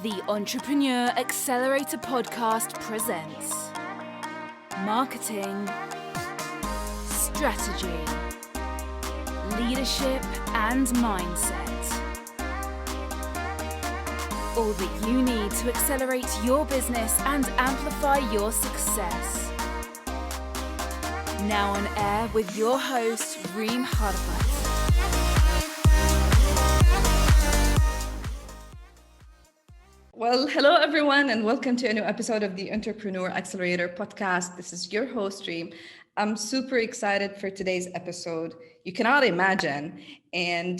The Entrepreneur Accelerator Podcast presents marketing, strategy, leadership, and mindset. All that you need to accelerate your business and amplify your success. Now on air with your host, Reem Harfat. Well, hello everyone, and welcome to a new episode of the Entrepreneur Accelerator podcast. This is your host, Reem. I'm super excited for today's episode. You cannot imagine. And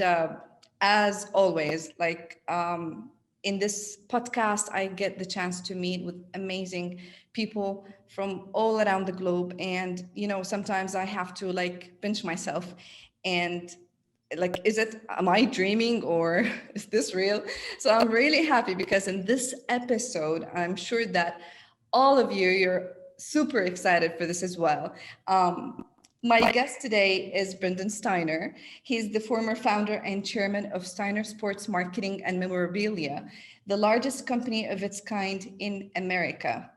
as always, in this podcast, I get the chance to meet with amazing people from all around the globe. And, sometimes I have to pinch myself and am I dreaming or is this real? So I'm really happy because in this episode, I'm sure that all of you're super excited for this as well. My guest today is Brendan Steiner. He's the former founder and chairman of Steiner Sports Marketing and Memorabilia, the largest company of its kind in America.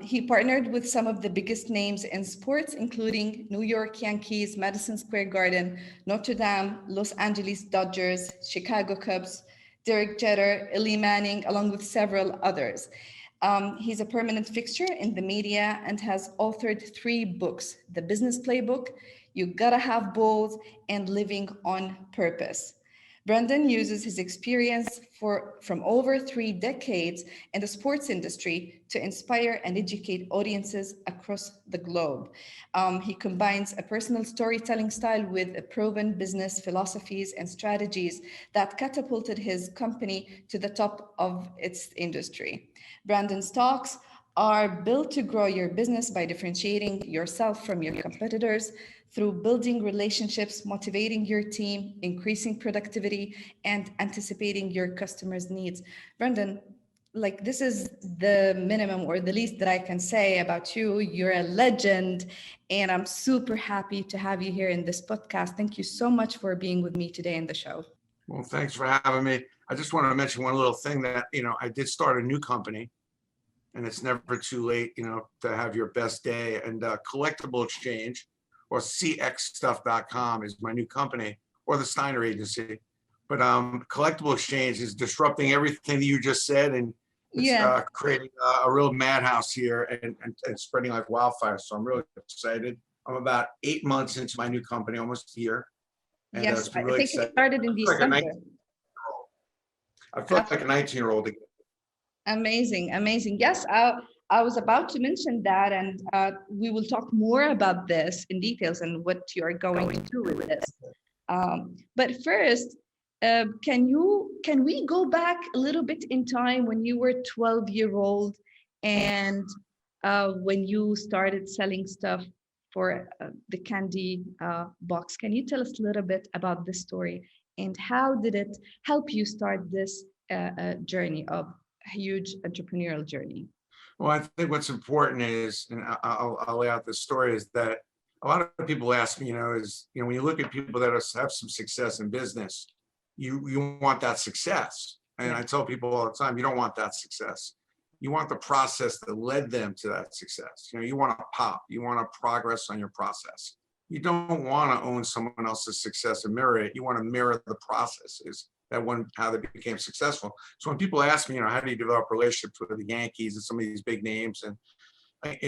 He partnered with some of the biggest names in sports, including New York Yankees, Madison Square Garden, Notre Dame, Los Angeles Dodgers, Chicago Cubs, Derek Jeter, Eli Manning, along with several others. He's a permanent fixture in the media and has authored 3 books: The Business Playbook, You Gotta Have Balls, and Living on Purpose. Brendan uses his experience from over 3 decades in the sports industry to inspire and educate audiences across the globe. He combines a personal storytelling style with proven business philosophies and strategies that catapulted his company to the top of its industry. Brandon's talks are built to grow your business by differentiating yourself from your competitors through building relationships, motivating your team, increasing productivity, and anticipating your customers' needs. Brendan, this is the minimum or the least that I can say about you. You're a legend, and I'm super happy to have you here in this podcast. Thank you so much for being with me today in the show. Well, thanks for having me. I just want to mention one little thing that, I did start a new company, and it's never too late, to have your best day. And Collectible Exchange, or cxstuff.com, is my new company, or the Steiner agency. But Collectible Exchange is disrupting everything that you just said, and it's creating a real madhouse here and spreading like wildfire. So I'm really excited. I'm about 8 months into my new company, almost a year. And yes, I think it started in December. I felt like a 19-year-old again. Amazing. Yes, I was about to mention that, and we will talk more about this in details and what you are going to do with this. But first, can we go back a little bit in time when you were 12-year-old and when you started selling stuff for the candy box? Can you tell us a little bit about this story and how did it help you start this journey of huge entrepreneurial journey? Well, I think what's important is, and I'll lay out this story, is that a lot of people ask me, when you look at people that have some success in business, you want that success. And I tell people all the time, you don't want that success. You want the process that led them to that success. You want to pop, you want to progress on your process. You don't want to own someone else's success and mirror it. You want to mirror the processes how they became successful. So when people ask me, how do you develop relationships with the Yankees and some of these big names, and I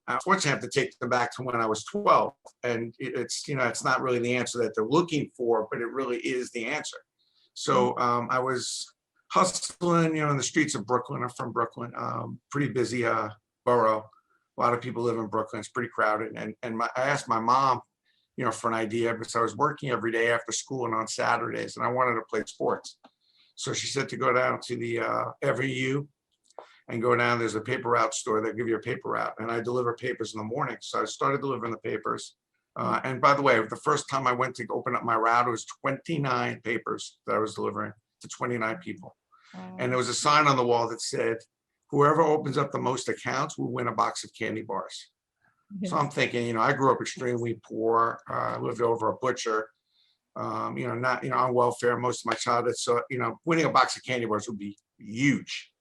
unfortunately have to take them back to when I was 12, and it's not really the answer that they're looking for, but it really is the answer. So I was hustling, in the streets of Brooklyn. I'm from Brooklyn, pretty busy borough. A lot of people live in Brooklyn. It's pretty crowded, and I asked my mom, for an idea, because I was working every day after school and on Saturdays, and I wanted to play sports. So she said to go down to the FAU and go down. There's a paper route store that give you a paper route, and I deliver papers in the morning. So I started delivering the papers. And by the way, the first time I went to open up my route, it was 29 papers that I was delivering to 29 people. And there was a sign on the wall that said, whoever opens up the most accounts will win a box of candy bars. Yes. So I'm thinking, I grew up extremely poor. I lived over a butcher. not, on welfare most of my childhood. So, winning a box of candy bars would be huge.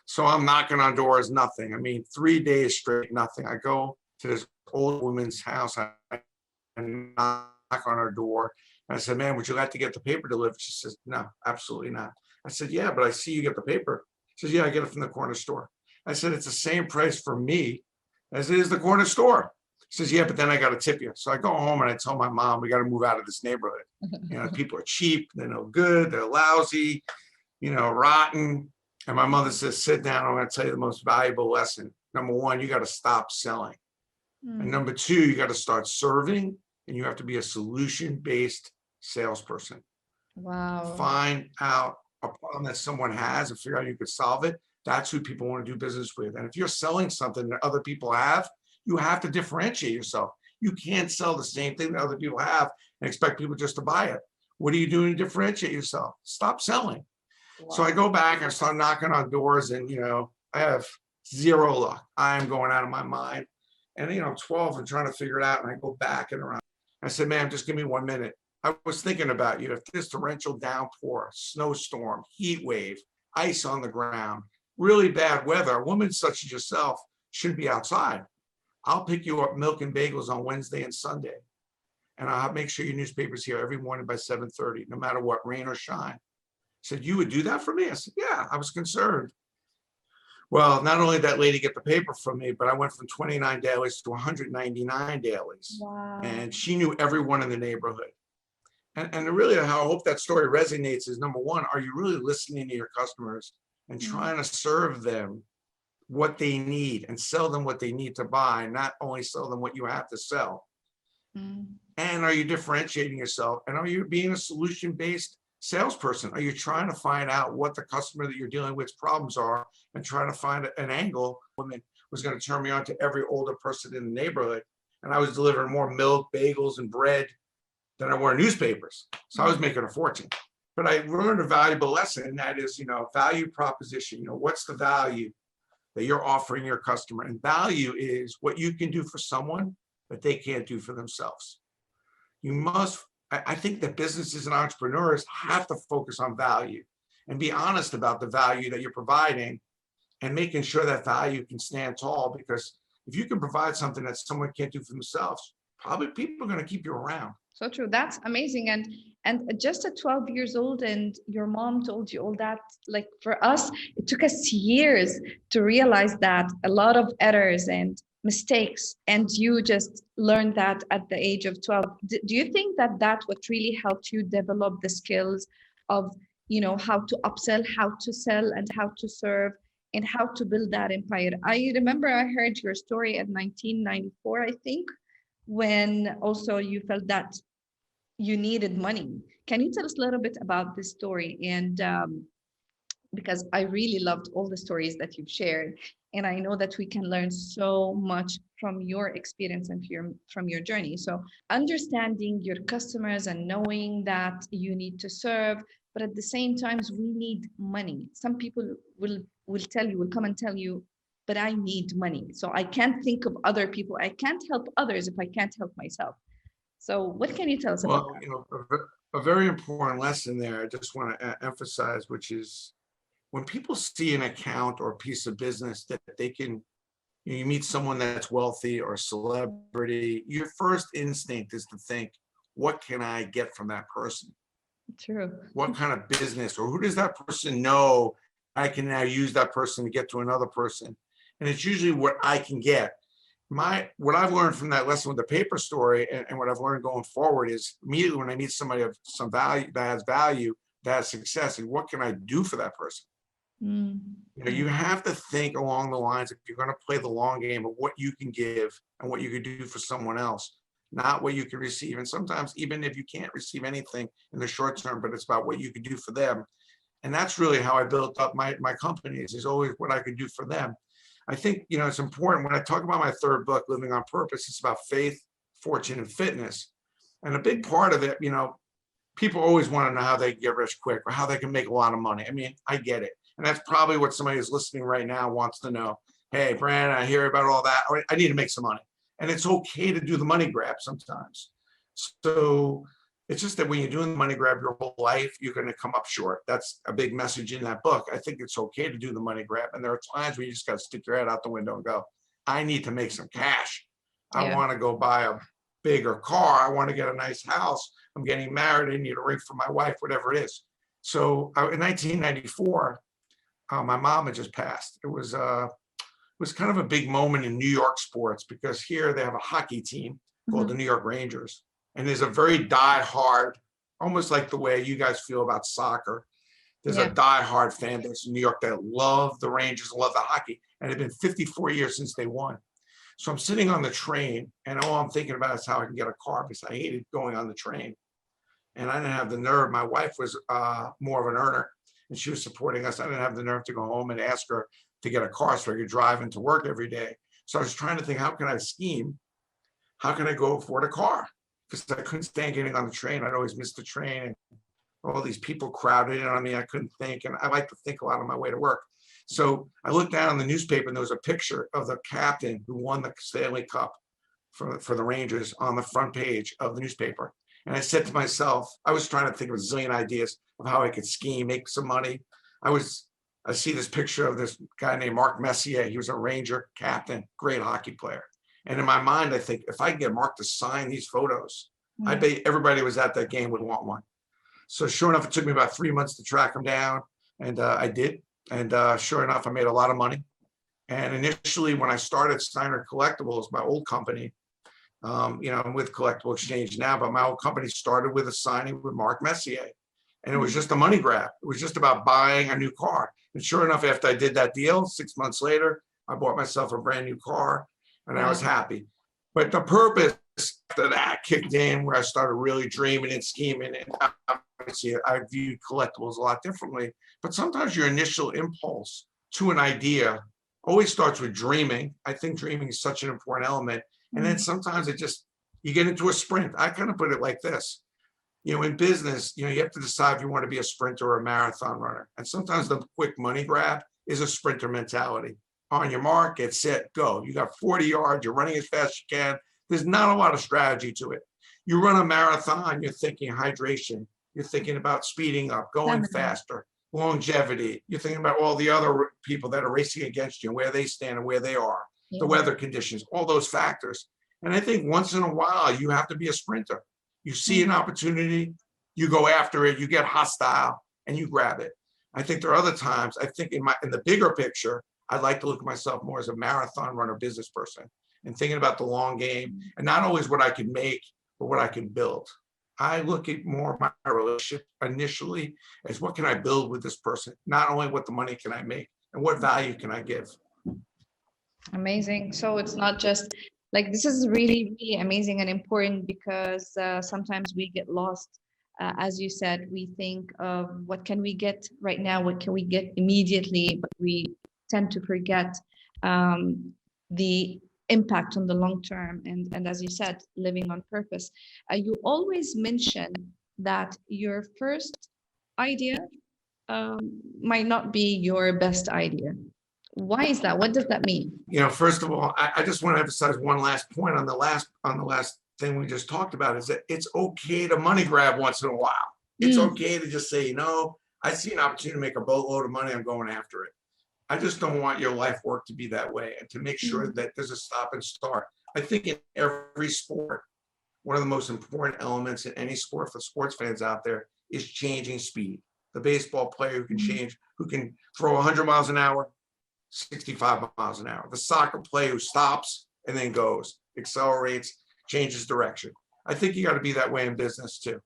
So I'm knocking on doors, nothing. I mean, 3 days straight, nothing. I go to this old woman's house. I knock on her door. And I said, "Man, would you like to get the paper delivered?" She says, "No, absolutely not." I said, "Yeah, but I see you get the paper." She says, "Yeah, I get it from the corner store." I said, "It's the same price for me as it is the corner store." She says, "Yeah, but then I got to tip you." So I go home and I tell my mom, "We got to move out of this neighborhood. People are cheap. They're no good. They're lousy, rotten." And my mother says, "Sit down. I'm going to tell you the most valuable lesson. Number one, you got to stop selling. And number two, you got to start serving, and you have to be a solution-based salesperson. Wow. Find out a problem that someone has and figure out you could solve it. That's who people want to do business with. And if you're selling something that other people have, you have to differentiate yourself. You can't sell the same thing that other people have and expect people just to buy it. What are you doing to differentiate yourself? Stop selling." Wow. So I go back and start knocking on doors, and I have zero luck. I am going out of my mind. And I'm 12 and trying to figure it out. And I go back and around. I said, "Ma'am, just give me 1 minute. I was thinking about you. If this torrential downpour, snowstorm, heat wave, ice on the ground, really bad weather, a woman such as yourself shouldn't be outside. I'll pick you up milk and bagels on Wednesday and Sunday. And I'll make sure your newspaper's here every morning by 7:30, no matter what, rain or shine." Said, "You would do that for me?" I said, "Yeah." I was concerned. Well, not only did that lady get the paper from me, but I went from 29 dailies to 199 dailies. Wow. And she knew everyone in the neighborhood. And really how I hope that story resonates is, number one, are you really listening to your customers and trying to serve them what they need and sell them what they need to buy, not only sell them what you have to sell? And are you differentiating yourself? And are you being a solution-based salesperson? Are you trying to find out what the customer that you're dealing with problems are and trying to find an angle? Woman was going to turn me on to every older person in the neighborhood, and I was delivering more milk, bagels, and bread than I were newspapers. So I was making a fortune. But I learned a valuable lesson, and that is, value proposition. What's the value that you're offering your customer? And value is what you can do for someone that they can't do for themselves. I think that businesses and entrepreneurs have to focus on value and be honest about the value that you're providing and making sure that value can stand tall, because if you can provide something that someone can't do for themselves, probably people are going to keep you around. So true. That's amazing. And just at 12 years old, and your mom told you all that, like for us, it took us years to realize that a lot of errors and mistakes, and you just learned that at the age of 12. Do you think that what really helped you develop the skills of, how to upsell, how to sell, and how to serve, and how to build that empire? I remember I heard your story in 1994, I think, when also you felt that you needed money. Can you tell us a little bit about this story? And because I really loved all the stories that you've shared, and I know that we can learn so much from your experience and from your journey. So understanding your customers and knowing that you need to serve, but at the same time, we need money. Some people will come and tell you, but I need money. So I can't think of other people. I can't help others if I can't help myself. So what can you tell us about that? A very important lesson there, I just want to emphasize, which is when people see an account or a piece of business that they can, you meet someone that's wealthy or a celebrity, your first instinct is to think, what can I get from that person? True. What kind of business, or who does that person know I can now use that person to get to another person? And it's usually what I can get. What I've learned from that lesson with the paper story, and what I've learned going forward, is immediately when I meet somebody of some value, that has success, and what can I do for that person? You have to think along the lines, if you're going to play the long game, of what you can give and what you can do for someone else, not what you can receive. And sometimes even if you can't receive anything in the short term, but it's about what you can do for them. And that's really how I built up my companies, is always what I could do for them. I think, it's important when I talk about my third book, Living on Purpose, it's about faith, fortune, and fitness. And a big part of it, people always want to know how they can get rich quick or how they can make a lot of money. I mean, I get it. And that's probably what somebody who's listening right now wants to know. Hey, Brandon, I hear about all that. I need to make some money. And it's okay to do the money grab sometimes. So It's just that when you're doing the money grab your whole life, you're going to come up short. That's a big message in that book. I think it's okay to do the money grab. And there are times where you just got to stick your head out the window and go, I need to make some cash. I want to go buy a bigger car. I want to get a nice house. I'm getting married. I need a ring for my wife, whatever it is. So in 1994, my mom had just passed. It was kind of a big moment in New York sports because here they have a hockey team called the New York Rangers. And there's a very die-hard, almost like the way you guys feel about soccer. There's a die-hard fan base in New York that love the Rangers, love the hockey. And it's been 54 years since they won. So I'm sitting on the train and all I'm thinking about is how I can get a car because I hated going on the train. And I didn't have the nerve. My wife was more of an earner and she was supporting us. I didn't have the nerve to go home and ask her to get a car so I could drive into work every day. So I was trying to think, how can I scheme? How can I go afford a car? Because I couldn't stand getting on the train. I'd always miss the train and all these people crowded in on me. I couldn't think. And I like to think a lot on my way to work. So I looked down in the newspaper and there was a picture of the captain who won the Stanley Cup for the Rangers on the front page of the newspaper. And I said to myself, I was trying to think of a zillion ideas of how I could scheme, make some money. I see this picture of this guy named Mark Messier. He was a Ranger captain, great hockey player. And in my mind, I think if I can get Mark to sign these photos, I bet everybody who was at that game would want one. So sure enough, it took me about 3 months to track him down. And I did. And sure enough, I made a lot of money. And initially, when I started Steiner Collectibles, my old company, I'm with Collectible Exchange now, but my old company started with a signing with Mark Messier. And it was just a money grab. It was just about buying a new car. And sure enough, after I did that deal, 6 months later, I bought myself a brand new car and I was happy. But the purpose after that kicked in where I started really dreaming and scheming. And obviously, I viewed collectibles a lot differently. But sometimes your initial impulse to an idea always starts with dreaming. I think dreaming is such an important element. And then sometimes you get into a sprint. I kind of put it like this. In business, you have to decide if you want to be a sprinter or a marathon runner. And sometimes the quick money grab is a sprinter mentality. On your mark, get set, go. You got 40 yards, you're running as fast as you can. There's not a lot of strategy to it. You run a marathon, you're thinking hydration. You're thinking about speeding up, going faster, longevity. You're thinking about all the other people that are racing against you and where they stand and where they are, the weather conditions, all those factors. And I think once in a while, you have to be a sprinter. You see an opportunity, you go after it, you get hostile, and you grab it. I think there are other times, I think in the bigger picture, I'd like to look at myself more as a marathon runner, business person, and thinking about the long game, and not always what I can make, but what I can build. I look at more my relationship initially as what can I build with this person, not only what the money can I make, and what value can I give. Amazing. So it's not just like, this is really, really amazing and important because sometimes we get lost. As you said, we think of what can we get right now, what can we get immediately, but we tend to forget the impact on the long term. And as you said, living on purpose. You always mention that your first idea might not be your best idea. Why is that? What does that mean? First of all, I just want to emphasize one last point on the last thing we just talked about is that it's okay to money grab once in a while. It's okay to just say, I see an opportunity to make a boatload of money, I'm going after it. I just don't want your life work to be that way, and to make sure that there's a stop and start. I think in every sport, one of the most important elements in any sport for sports fans out there is changing speed. The baseball player who can throw 100 miles an hour, 65 miles an hour. The soccer player who stops and then goes, accelerates, changes direction. I think you got to be that way in business too.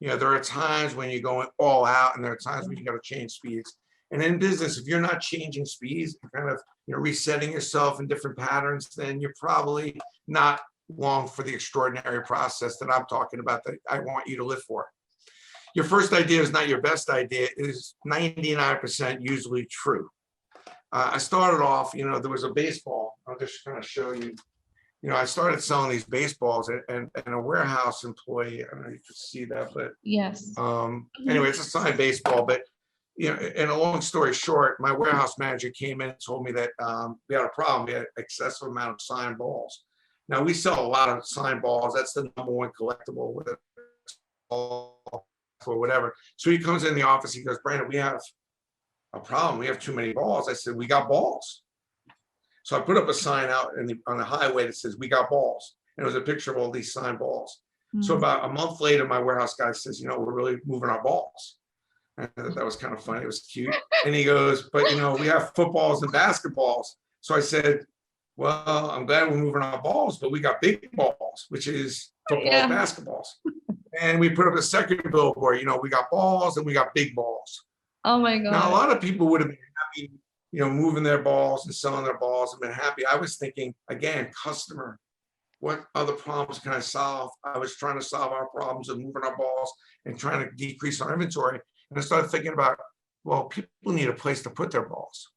There are times when you're going all out, and there are times when you got to change speeds. And in business, if you're not changing speeds, kind of resetting yourself in different patterns, then you're probably not long for the extraordinary process that I'm talking about that I want you to live for. Your first idea is not your best idea. It is 99% usually true. I started off, there was a baseball. I'll just kind of show you. I started selling these baseballs, and a warehouse employee, I don't know if you can see that, but yes. Anyway, it's a signed baseball, but in a long story short, my warehouse manager came in and told me that we had a problem. We had an excessive amount of signed balls. Now, we sell a lot of signed balls. That's the number one collectible with or whatever. So he comes in the office, he goes, Brandon, we have a problem. We have too many balls. I said, we got balls. So I put up a sign out on the highway that says, we got balls. And it was a picture of all these signed balls. So about a month later, my warehouse guy says, we're really moving our balls. And I thought that was kind of funny. It was cute. And he goes, but we have footballs and basketballs. So I said, well, I'm glad we're moving our balls, but we got big balls, which is footballs, basketballs. And we put up a second billboard, we got balls and we got big balls. Oh my God. Now, a lot of people would have been happy, moving their balls and selling their balls and been happy. I was thinking, again, customer, what other problems can I solve? I was trying to solve our problems of moving our balls and trying to decrease our inventory. And I started thinking about, well, people need a place to put their balls.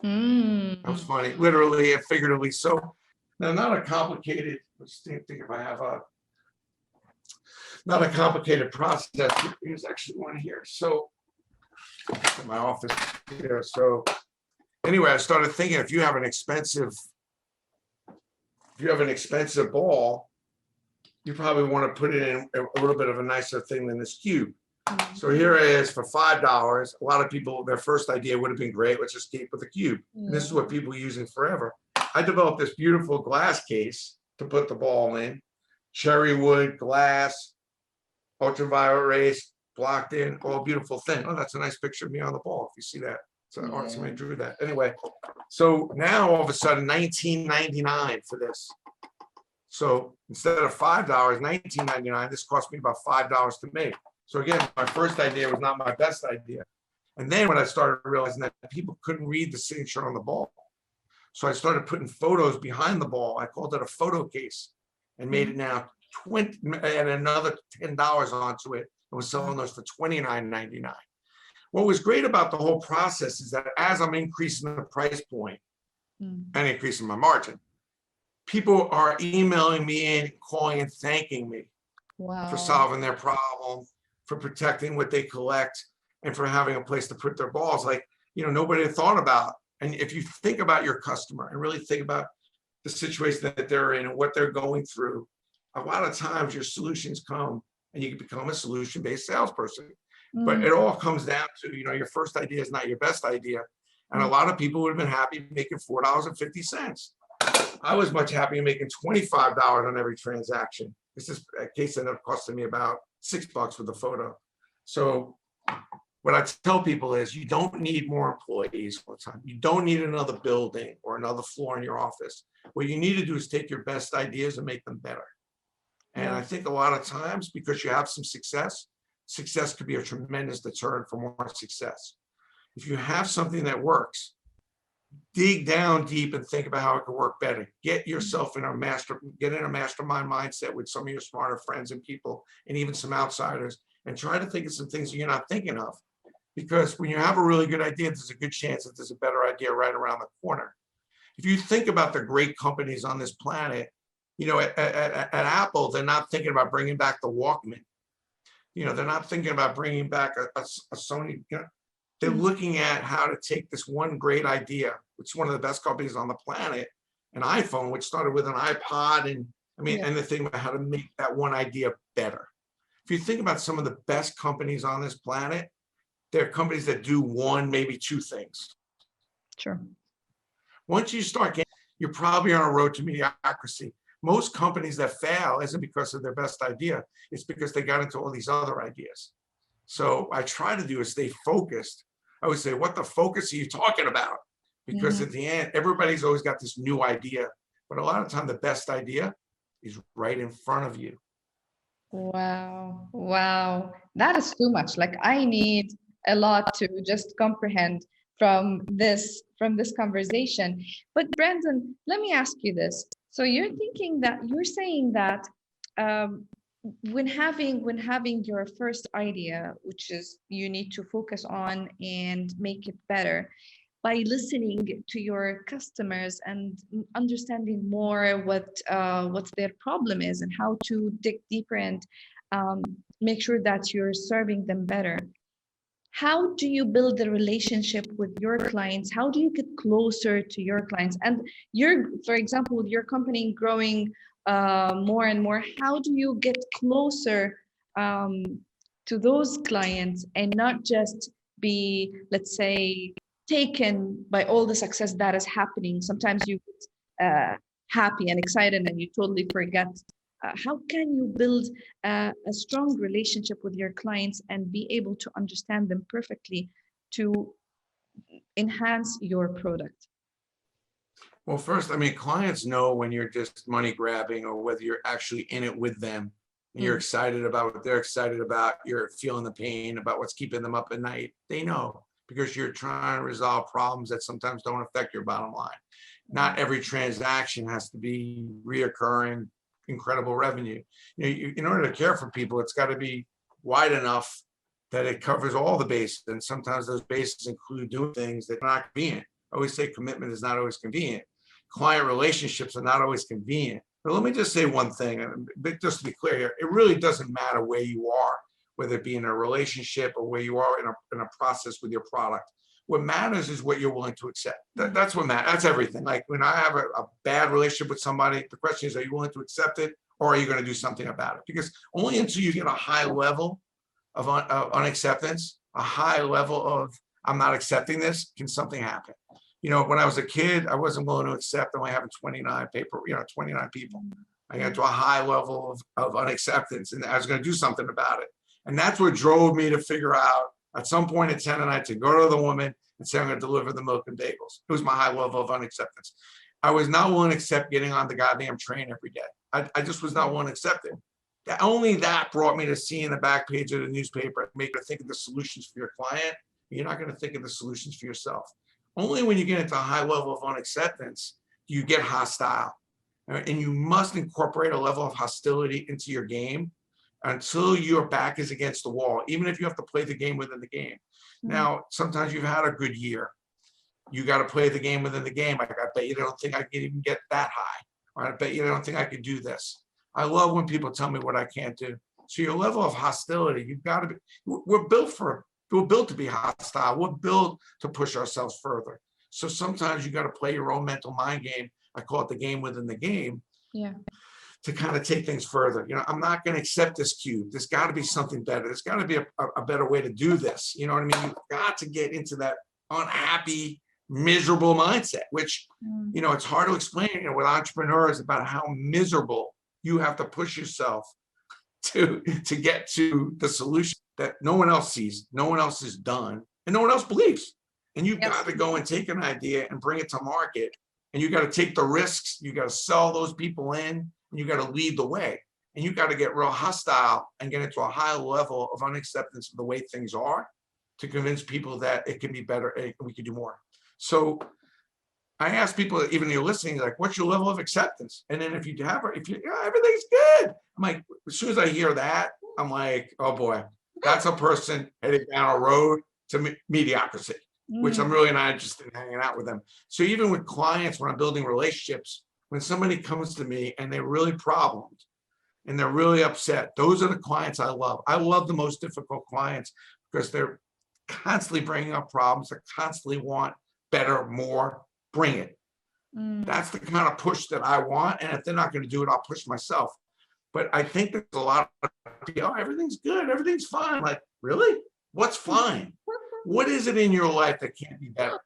That was funny, literally and figuratively. So now, not a complicated, let's think if I have not a complicated process. Here's actually one here. So in my office here. So anyway, I started thinking, if you have an expensive ball, you probably want to put it in a little bit of a nicer thing than this cube. So here it is for $5. A lot of people, their first idea would have been great. Let's just keep with the cube. And this is what people are using forever. I developed this beautiful glass case to put the ball in. Cherry wood, glass, ultraviolet rays, blocked in, all beautiful thing. Oh, that's a nice picture of me on the ball. If you see that, so somebody drew that. Anyway, so now all of a sudden, $19.99 for this. So instead of $5, $19.99, this cost me about $5 to make. So again, my first idea was not my best idea. And then when I started realizing that people couldn't read the signature on the ball, so I started putting photos behind the ball. I called it a photo case and made it now 20 and another $10 onto it. I was selling those for $29.99. What was great about the whole process is that as I'm increasing the price point and increasing my margin, people are emailing me in, calling and thanking me for solving their problem, for protecting what they collect, and for having a place to put their balls. Like, nobody had thought about. And if you think about your customer and really think about the situation that they're in and what they're going through, a lot of times your solutions come and you can become a solution-based salesperson. But it all comes down to, your first idea is not your best idea. And a lot of people would have been happy making $4.50. I was much happier making $25 on every transaction. This is a case that ended up costing me about $6 for the photo. So what I tell people is, you don't need more employees all the time. You don't need another building or another floor in your office. What you need to do is take your best ideas and make them better. And I think a lot of times, because you have some success could be a tremendous deterrent for more success. If you have something that works, dig down deep and think about how it can work better. Get yourself in a mastermind mindset with some of your smarter friends and people, and even some outsiders, and try to think of some things that you're not thinking of. Because when you have a really good idea, there's a good chance that there's a better idea right around the corner. If you think about the great companies on this planet, at Apple, they're not thinking about bringing back the Walkman. They're not thinking about bringing back a Sony. They're looking at how to take this one great idea, which is one of the best companies on the planet, an iPhone, which started with an iPod, and the thing about how to make that one idea better. If you think about some of the best companies on this planet, they're companies that do one, maybe two things. Sure. Once you start getting, you're probably on a road to mediocrity. Most companies that fail isn't because of their best idea. It's because they got into all these other ideas. So I try to do is stay focused. I would say, what the focus are you talking about? Because at the end, everybody's always got this new idea. But a lot of time, the best idea is right in front of you. Wow. That is too much. Like, I need a lot to just comprehend from this conversation. But Brandon, let me ask you this. So you're saying that when having your first idea, which is you need to focus on and make it better, by listening to your customers and understanding more what their problem is and how to dig deeper and make sure that you're serving them better. How do you build the relationship with your clients? How do you get closer to your clients? And for example, with your company growing more and more, how do you get closer um, to those clients and not just be, let's say, taken by all the success that is happening. Sometimes you get happy and excited and you totally forget. How can you build a strong relationship with your clients and be able to understand them perfectly to enhance your product? Well, first, I mean, clients know when you're just money grabbing or whether you're actually in it with them. And you're excited about what they're excited about. You're feeling the pain about what's keeping them up at night. They know because you're trying to resolve problems that sometimes don't affect your bottom line. Not every transaction has to be reoccurring, incredible revenue. In order to care for people, it's got to be wide enough that it covers all the bases. And sometimes those bases include doing things that are not convenient. I always say commitment is not always convenient. Client relationships are not always convenient. But let me just say one thing, and just to be clear here, it really doesn't matter where you are, whether it be in a relationship or where you are in a process with your product. What matters is what you're willing to accept. That's what matters. That's everything. Like when I have a bad relationship with somebody, the question is, are you willing to accept it or are you going to do something about it? Because only until you get a high level of unacceptance, a high level of I'm not accepting this, can something happen. When I was a kid, I wasn't willing to accept only having 29 people. I got to a high level of unacceptance and I was going to do something about it. And that's what drove me to figure out at some point at 10 at night to go to the woman and say, I'm going to deliver the milk and bagels. It was my high level of unacceptance. I was not willing to accept getting on the goddamn train every day. I just was not willing to accept it. Only that brought me to seeing the back page of the newspaper, make you think of the solutions for your client. You're not going to think of the solutions for yourself. Only when you get into a high level of unacceptance do you get hostile. And you must incorporate a level of hostility into your game until your back is against the wall, even if you have to play the game within the game. Now, sometimes you've had a good year. You got to play the game within the game. Like, I bet you don't think I can even get that high. Or I bet you don't think I could do this. I love when people tell me what I can't do. So your level of hostility, you've got to be, we're built to be hostile. We're built to push ourselves further. So sometimes you got to play your own mental mind game. I call it the game within the game. Yeah. To kind of take things further. I'm not going to accept this cube. There's got to be something better. There's got to be a better way to do this. You know what I mean? You've got to get into that unhappy, miserable mindset, which, it's hard to explain, with entrepreneurs about how miserable you have to push yourself to get to the solution that no one else sees, no one else has done, and no one else believes. And you've got to go and take an idea and bring it to market. And you got to take the risks. You got to sell those people in. And you got to lead the way. And you got to get real hostile and get into a high level of unacceptance of the way things are to convince people that it can be better and we can do more. So I ask people, even you're listening, like, what's your level of acceptance? And then if everything's good, I'm like, as soon as I hear that, I'm like, oh boy, that's a person heading down a road to mediocrity, which I'm really not interested in hanging out with them. So even with clients, when I'm building relationships, when somebody comes to me and they're really problemed and they're really upset, those are the clients I love. I love the most difficult clients because they're constantly bringing up problems. They constantly want better, more, bring it. That's the kind of push that I want. And if they're not going to do it, I'll push myself. But I think there's a lot of people, everything's good, everything's fine. Like, really? What's fine? What is it in your life that can't be better?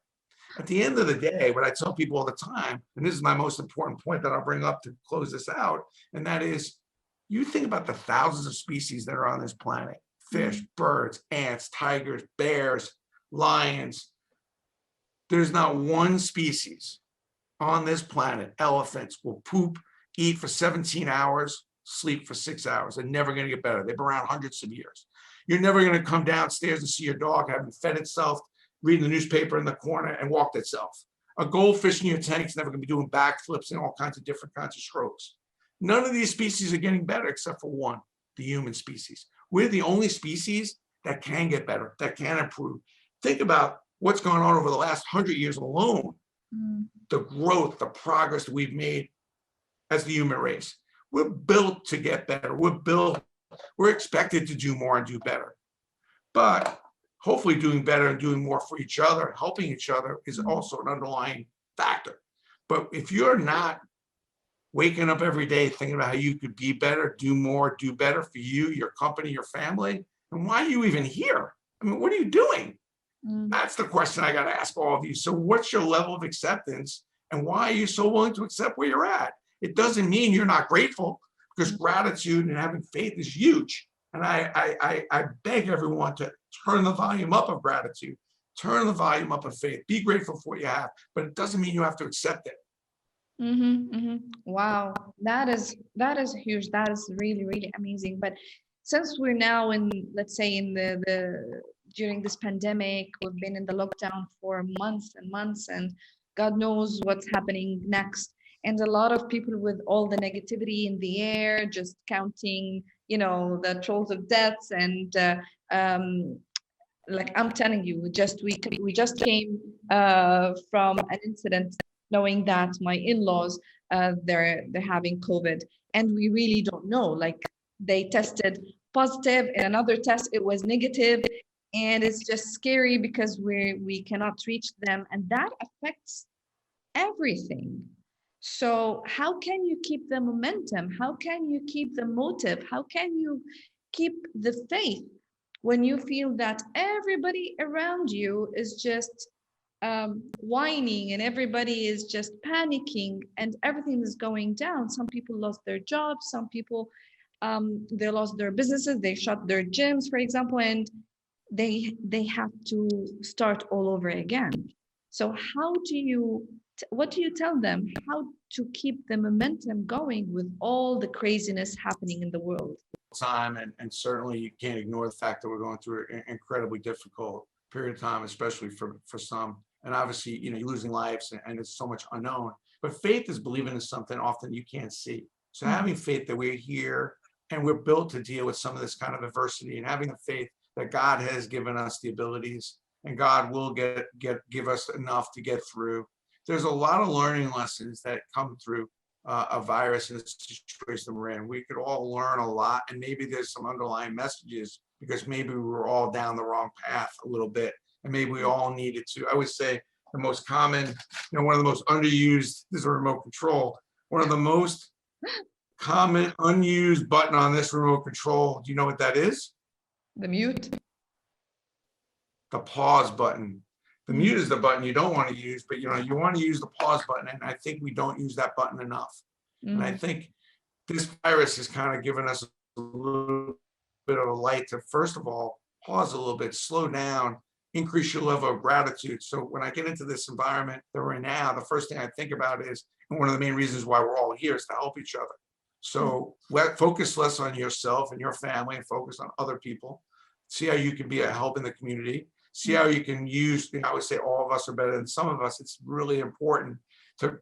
At the end of the day, what I tell people all the time, and this is my most important point that I'll bring up to close this out, and that is, you think about the thousands of species that are on this planet: fish, birds, ants, tigers, bears, lions. There's not one species on this planet, elephants, will poop, eat for 17 hours, sleep for 6 hours. They're never going to get better. They've been around hundreds of years. You're never going to come downstairs and see your dog having fed itself, reading the newspaper in the corner, and walked itself. A goldfish in your tank's never going to be doing backflips and all kinds of different kinds of strokes. None of these species are getting better except for one, the human species. We're the only species that can get better, that can improve. Think about what's gone on over the last 100 years alone. The growth, the progress that we've made as the human race. We're built to get better. We're expected to do more and do better. But hopefully doing better and doing more for each other, helping each other, is also an underlying factor. But if you're not waking up every day thinking about how you could be better, do more, do better for you, your company, your family. And why are you even here? I mean, what are you doing? That's the question I got to ask all of you. So what's your level of acceptance and why are you so willing to accept where you're at? It doesn't mean you're not grateful, because gratitude and having faith is huge. And I beg everyone to turn the volume up of gratitude, turn the volume up of faith, be grateful for what you have, but it doesn't mean you have to accept it. Wow, that is huge. That is really, really amazing. But since we're now in, let's say, in the during this pandemic, we've been in the lockdown for months and months, and God knows what's happening next. And a lot of people with all the negativity in the air, just counting, the trolls of deaths, and like I'm telling you, we just came from an incident, knowing that my in-laws, they're having COVID, and we really don't know. Like, they tested positive, and another test it was negative, and it's just scary because we cannot reach them, and that affects everything. So how can you keep the momentum? How can you keep the motive? How can you keep the faith when you feel that everybody around you is just whining, and everybody is just panicking, and everything is going down? Some people lost their jobs, some people they lost their businesses, they shut their gyms, for example, and they have to start all over again. So what do you tell them, how to keep the momentum going with all the craziness happening in the world? Time, and certainly you can't ignore the fact that we're going through an incredibly difficult period of time, especially for some. And obviously, you're losing lives, and it's so much unknown. But faith is believing in something often you can't see. So having faith that we're here and we're built to deal with some of this kind of adversity, and having the faith that God has given us the abilities, and God will give us enough to get through. There's a lot of learning lessons that come through a virus in the situation we're in. We could all learn a lot, and maybe there's some underlying messages, because maybe we were all down the wrong path a little bit, and maybe we all needed to. I would say the most common, one of the most underused is a remote control. One of the most common unused button on this remote control, do you know what that is? The mute. The pause button. The mute is the button you don't want to use, but you want to use the pause button, and I think we don't use that button enough. And I think this virus has kind of given us a little bit of a light to, first of all, pause a little bit, slow down, increase your level of gratitude. So when I get into this environment that we're in now, the first thing I think about is, and one of the main reasons why we're all here, is to help each other. So focus less on yourself and your family, and focus on other people. See how you can be a help in the community. See how you can use, I would say all of us are better than some of us. It's really important to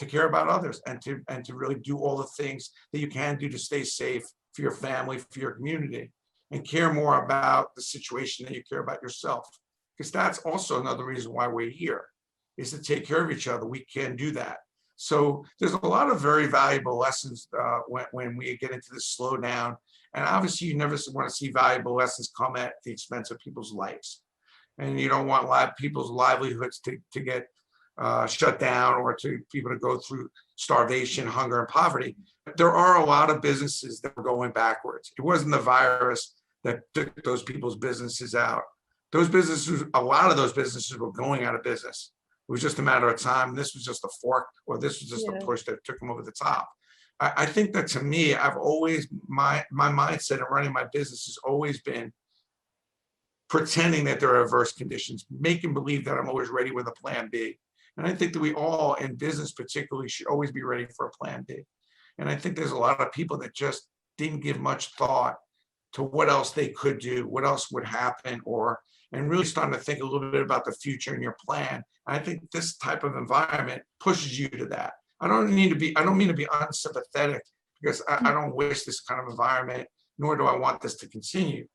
care about others, and to really do all the things that you can do to stay safe for your family, for your community, and care more about the situation than you care about yourself. Because that's also another reason why we're here, is to take care of each other. We can do that. So there's a lot of very valuable lessons when we get into this slowdown. And obviously, you never want to see valuable lessons come at the expense of people's lives. And you don't want people's livelihoods to get shut down, or to people to go through starvation, hunger, and poverty. But there are a lot of businesses that are going backwards. It wasn't the virus that took those people's businesses out. Those businesses, a lot of those businesses were going out of business. It was just a matter of time. This was just a fork, or this was just a push that took them over the top. I think that, to me, I've always, my mindset of running my business has always been pretending that there are adverse conditions, making believe that I'm always ready with a plan B. And I think that we all, in business particularly, should always be ready for a plan B. And I think there's a lot of people that just didn't give much thought to what else they could do, what else would happen, and really starting to think a little bit about the future and your plan. And I think this type of environment pushes you to that. I don't mean to be unsympathetic, because I don't wish this kind of environment, nor do I want this to continue.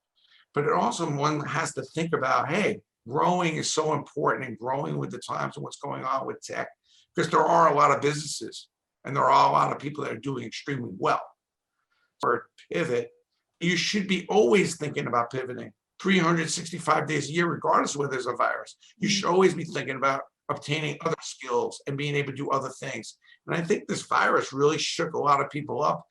But it also, one has to think about, hey, growing is so important, and growing with the times and what's going on with tech, because there are a lot of businesses, and there are a lot of people that are doing extremely well. For pivot, you should be always thinking about pivoting 365 days a year, regardless of whether there's a virus. You should always be thinking about obtaining other skills and being able to do other things. And I think this virus really shook a lot of people up.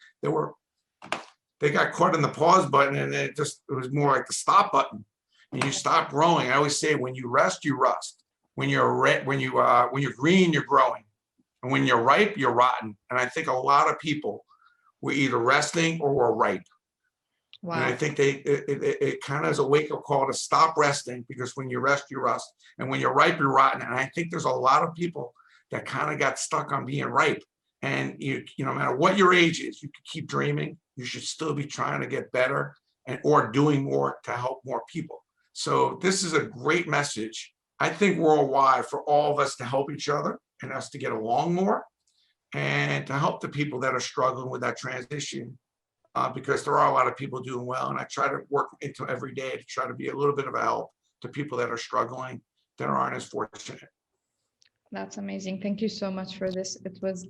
They got caught in the pause button, and it was more like the stop button. And you stop growing. I always say, when you rest, you rust. When you're green, you're growing. And when you're ripe, you're rotten. And I think a lot of people were either resting or were ripe. Wow. And I think it kind of is a wake-up call to stop resting, because when you rest, you rust. And when you're ripe, you're rotten. And I think there's a lot of people that kind of got stuck on being ripe. And no matter what your age is, you can keep dreaming. You should still be trying to get better or doing more to help more people. So this is a great message, I think, worldwide, for all of us to help each other and us to get along more, and to help the people that are struggling with that transition, because there are a lot of people doing well. And I try to work into every day to try to be a little bit of a help to people that are struggling, that aren't as fortunate. That's amazing. Thank you so much for this. It was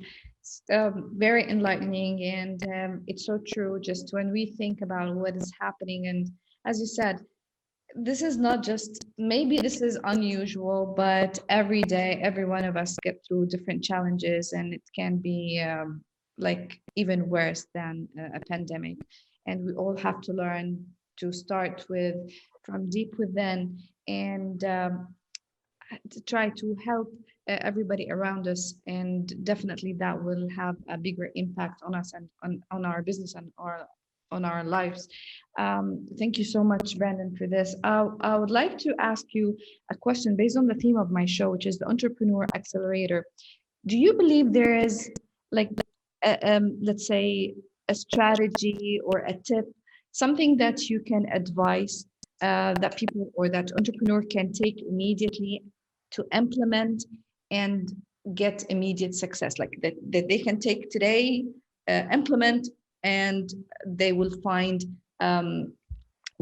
very enlightening, and it's so true. Just when we think about what is happening, and as you said, this is not just, maybe this is unusual, but every day, every one of us get through different challenges, and it can be like even worse than a pandemic. And we all have to learn to start from deep within, and to try to help everybody around us, and definitely that will have a bigger impact on us and on our business and on our lives. Thank you so much, Brandon, for this. I would like to ask you a question based on the theme of my show, which is the Entrepreneur Accelerator. Do you believe there is, like, let's say, a strategy or a tip, something that you can advise that people or that entrepreneur can take immediately to implement and get immediate success, like that they can take today, implement, and they will find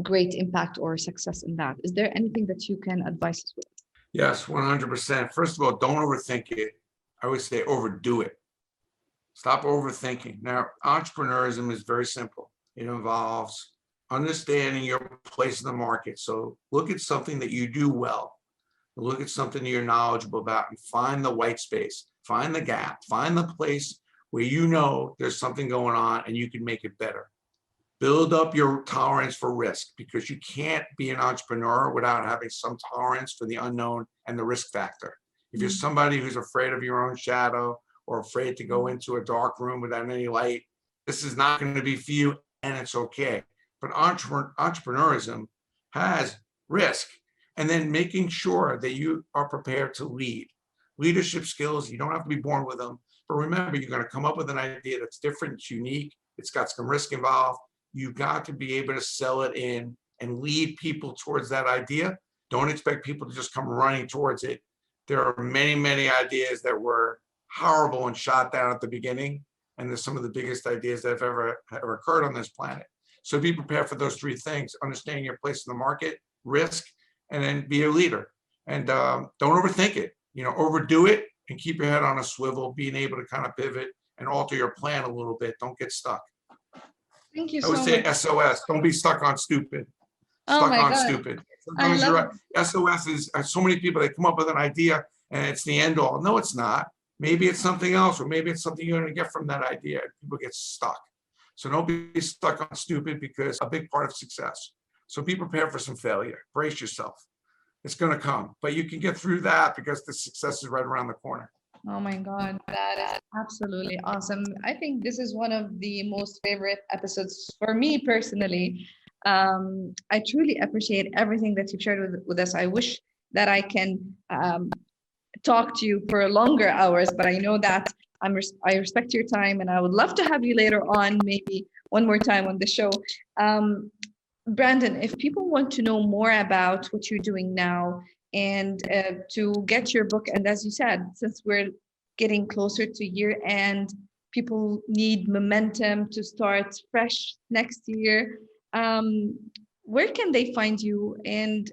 great impact or success in that? Is there anything that you can advise us with? Yes, 100%. First of all, don't overthink it. I always say overdo it. Stop overthinking. Now, entrepreneurism is very simple. It involves understanding your place in the market. So look at something that you do well. Look at something that you're knowledgeable about, and find the white space, find the gap, find the place where you know there's something going on and you can make it better. Build up your tolerance for risk, because you can't be an entrepreneur without having some tolerance for the unknown and the risk factor. If you're somebody who's afraid of your own shadow, or afraid to go into a dark room without any light, this is not going to be for you, and it's okay. But entrepreneurism has risk. And then making sure that you are prepared to lead. Leadership skills, you don't have to be born with them. But remember, you're going to come up with an idea that's different, it's unique, it's got some risk involved. You've got to be able to sell it in and lead people towards that idea. Don't expect people to just come running towards it. There are many, many ideas that were horrible and shot down at the beginning. And they're some of the biggest ideas that have ever occurred on this planet. So be prepared for those three things: understanding your place in the market, risk, and then be a leader. And don't overthink it. Overdo it, and keep your head on a swivel, being able to kind of pivot and alter your plan a little bit. Don't get stuck. Thank you I would so say much. SOS. Don't be stuck on stupid. Oh Stuck my on God. stupid. I Sometimes love SOS is so many people, they come up with an idea and it's the end all. No, it's not. Maybe it's something else, or maybe it's something you're going to get from that idea. People get stuck. So don't be stuck on stupid, because a big part of success. So be prepared for some failure. Brace yourself. It's going to come, but you can get through that, because the success is right around the corner. Oh my God, that is absolutely awesome. I think this is one of the most favorite episodes for me personally. I truly appreciate everything that you've shared with us. I wish that I can talk to you for longer hours, but I know that I respect your time, and I would love to have you later on, maybe one more time on the show. Brandon, if people want to know more about what you're doing now, and to get your book, and as you said, since we're getting closer to year end, people need momentum to start fresh next year. Where can they find you? And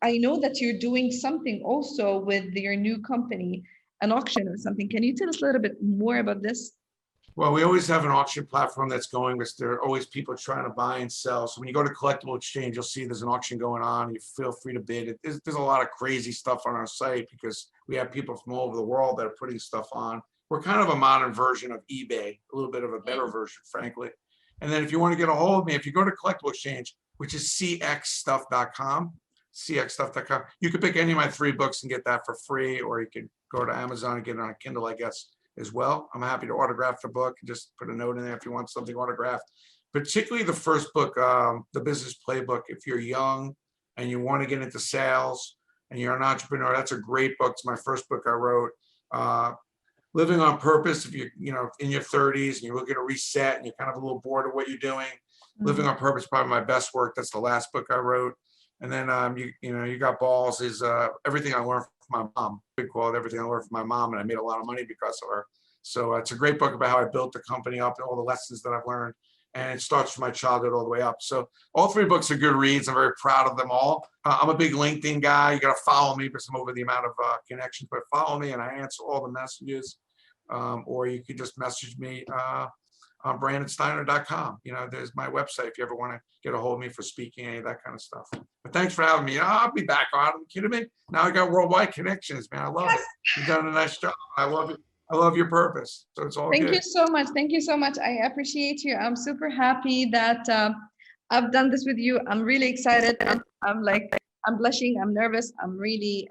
I know that you're doing something also with your new company, an auction or something. Can you tell us a little bit more about this? Well, we always have an auction platform that's going, because there are always people trying to buy and sell. So when you go to Collectible Exchange, you'll see there's an auction going on. You feel free to bid. There's a lot of crazy stuff on our site because we have people from all over the world that are putting stuff on. We're kind of a modern version of eBay, a little bit of a better version, frankly. And then if you want to get a hold of me, if you go to Collectible Exchange, which is cxstuff.com, you can pick any of my 3 books and get that for free, or you can go to Amazon and get it on Kindle, I guess, as well. I'm happy to autograph the book and just put a note in there if you want something autographed. Particularly the first book, The Business Playbook. If you're young and you want to get into sales and you're an entrepreneur, that's a great book. It's my first book I wrote. Living on Purpose, if you're in your 30s and you're looking to reset and you're kind of a little bored of what you're doing, Living on Purpose is probably my best work. That's the last book I wrote. And then you got balls is everything I learned from my mom. Big quote, everything I learned from my mom, and I made a lot of money because of her. So it's a great book about how I built the company up and all the lessons that I've learned. And it starts from my childhood all the way up. So all 3 books are good reads. I'm very proud of them all. I'm a big LinkedIn guy. You got to follow me because I'm over the amount of connections, but follow me and I answer all the messages. Or you could just message me on brandonsteiner.com. There's my website if you ever want to get a hold of me for speaking, any of that kind of stuff. But thanks for having me. I'll be back on. Are you kidding me? Now I got worldwide connections, man. I love it. You've done a nice job. I love it. I love your purpose. So it's all good. Thank you so much. Thank you so much. I appreciate you. I'm super happy that I've done this with you. I'm really excited. I'm blushing. I'm nervous. I'm really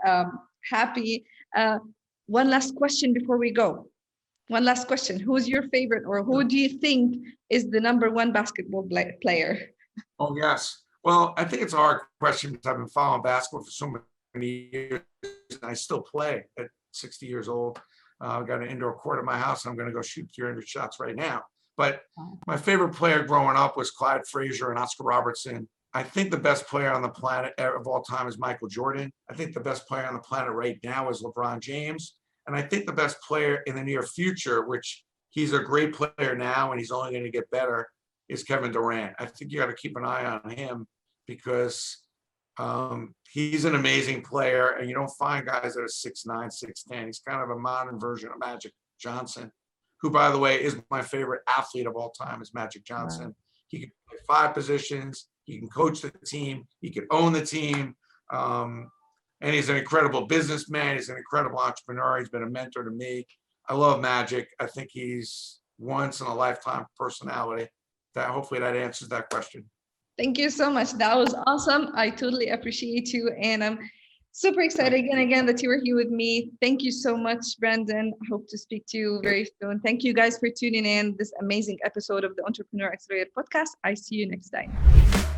happy. One last question before we go. One last question. Who's your favorite, or who do you think is the #1 basketball player? Oh, yes. Well, I think it's a hard question because I've been following basketball for so many years, and I still play at 60 years old. I've got an indoor court at my house, and I'm going to go shoot 300 shots right now. But my favorite player growing up was Clyde Frazier and Oscar Robertson. I think the best player on the planet of all time is Michael Jordan. I think the best player on the planet right now is LeBron James. And I think the best player in the near future, which he's a great player now and he's only going to get better, is Kevin Durant. I think you got to keep an eye on him because he's an amazing player, and you don't find guys that are 6'9", 6'10". He's kind of a modern version of Magic Johnson, who, by the way, is my favorite athlete of all time, is Magic Johnson. Right. He can play 5 positions. He can coach the team. He can own the team. And he's an incredible businessman. He's an incredible entrepreneur. He's been a mentor to me. I love Magic. I think he's once in a lifetime personality. Hopefully that answers that question. Thank you so much. That was awesome. I totally appreciate you. And I'm super excited again that you were here with me. Thank you so much, Brandon. I hope to speak to you very soon. Thank you guys for tuning in this amazing episode of the Entrepreneur Accelerator podcast. I see you next time.